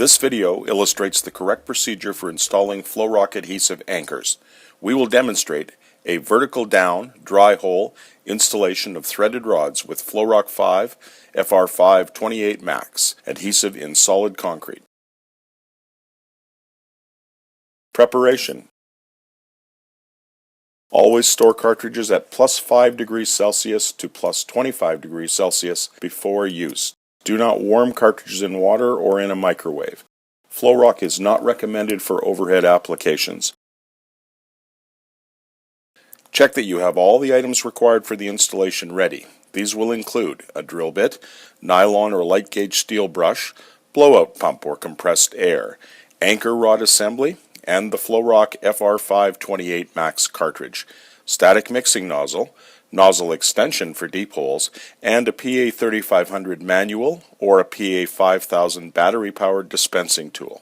This video illustrates the correct procedure for installing FLO-ROK adhesive anchors. We will demonstrate a vertical down, dry hole installation of threaded rods with FLO-ROK 5 FR5MAX adhesive in solid concrete. Preparation. Always store cartridges at +5 degrees Celsius to +25 degrees Celsius before use. Do not warm cartridges in water or in a microwave. FLO-ROK is not recommended for overhead applications. Check that you have all the items required for the installation ready. These will include a drill bit, nylon or light gauge steel brush, blowout pump or compressed air, anchor rod assembly, and the FLO-ROK FR5MAX cartridge, static mixing nozzle, nozzle extension for deep holes, and a PA3500 manual or a PA5000 battery-powered dispensing tool.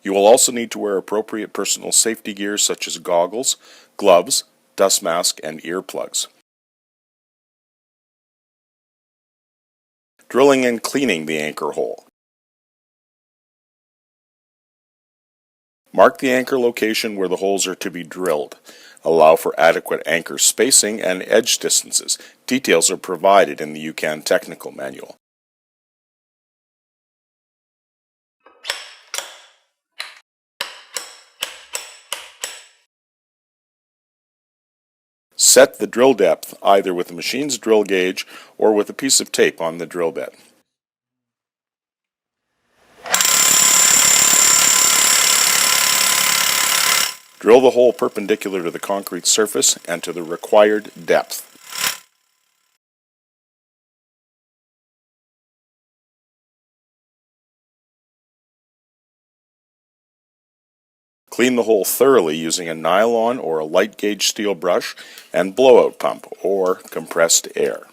You will also need to wear appropriate personal safety gear such as goggles, gloves, dust mask, and earplugs. Drilling and cleaning the anchor hole. Mark the anchor location where the holes are to be drilled. Allow for adequate anchor spacing and edge distances. Details are provided in the UCAN technical manual. Set the drill depth either with the machine's drill gauge or with a piece of tape on the drill bit. Drill the hole perpendicular to the concrete surface and to the required depth. Clean the hole thoroughly using a nylon or a light gauge steel brush and blowout pump or compressed air.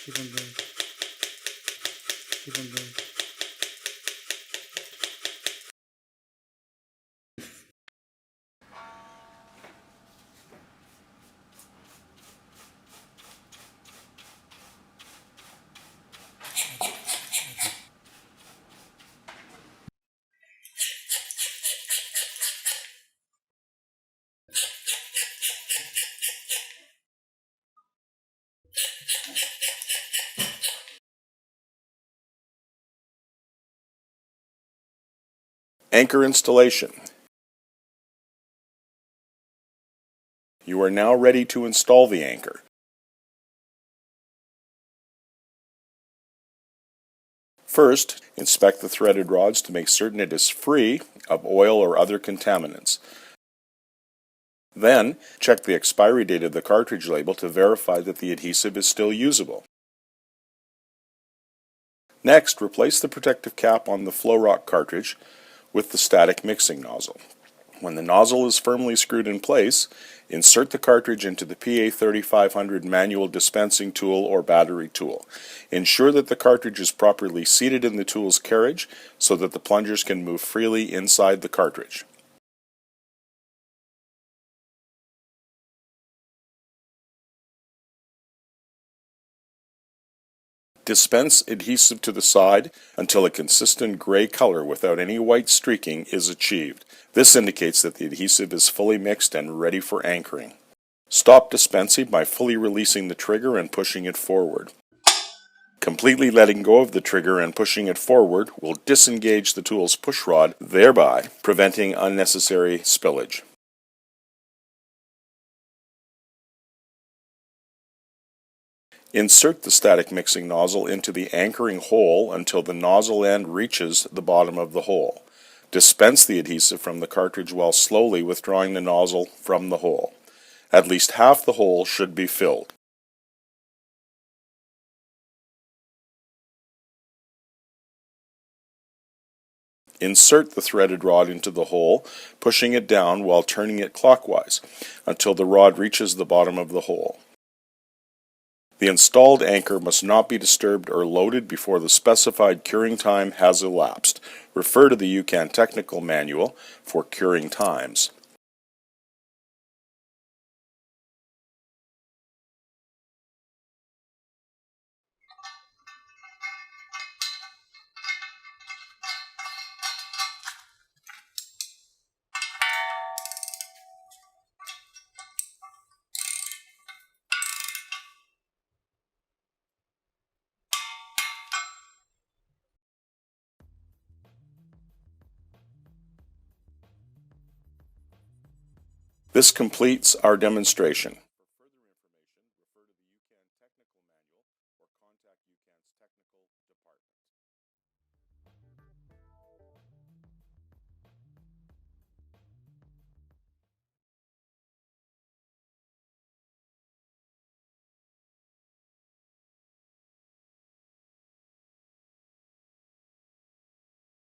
Keep on going. Keep on going. Anchor installation. You are now ready to install the anchor. First, inspect the threaded rods to make certain it is free of oil or other contaminants. Then, check the expiry date of the cartridge label to verify that the adhesive is still usable. Next, replace the protective cap on the FLO-ROK cartridge with the static mixing nozzle. When the nozzle is firmly screwed in place, insert the cartridge into the PA3500 manual dispensing tool or battery tool. Ensure that the cartridge is properly seated in the tool's carriage so that the plungers can move freely inside the cartridge. Dispense adhesive to the side until a consistent gray color without any white streaking is achieved. This indicates that the adhesive is fully mixed and ready for anchoring. Stop dispensing by fully releasing the trigger and pushing it forward. Completely letting go of the trigger and pushing it forward will disengage the tool's push rod, thereby preventing unnecessary spillage. Insert the static mixing nozzle into the anchoring hole until the nozzle end reaches the bottom of the hole. Dispense the adhesive from the cartridge while slowly withdrawing the nozzle from the hole. At least half the hole should be filled. Insert the threaded rod into the hole, pushing it down while turning it clockwise until the rod reaches the bottom of the hole. The installed anchor must not be disturbed or loaded before the specified curing time has elapsed. Refer to the UCAN Technical Manual for curing times. This completes our demonstration.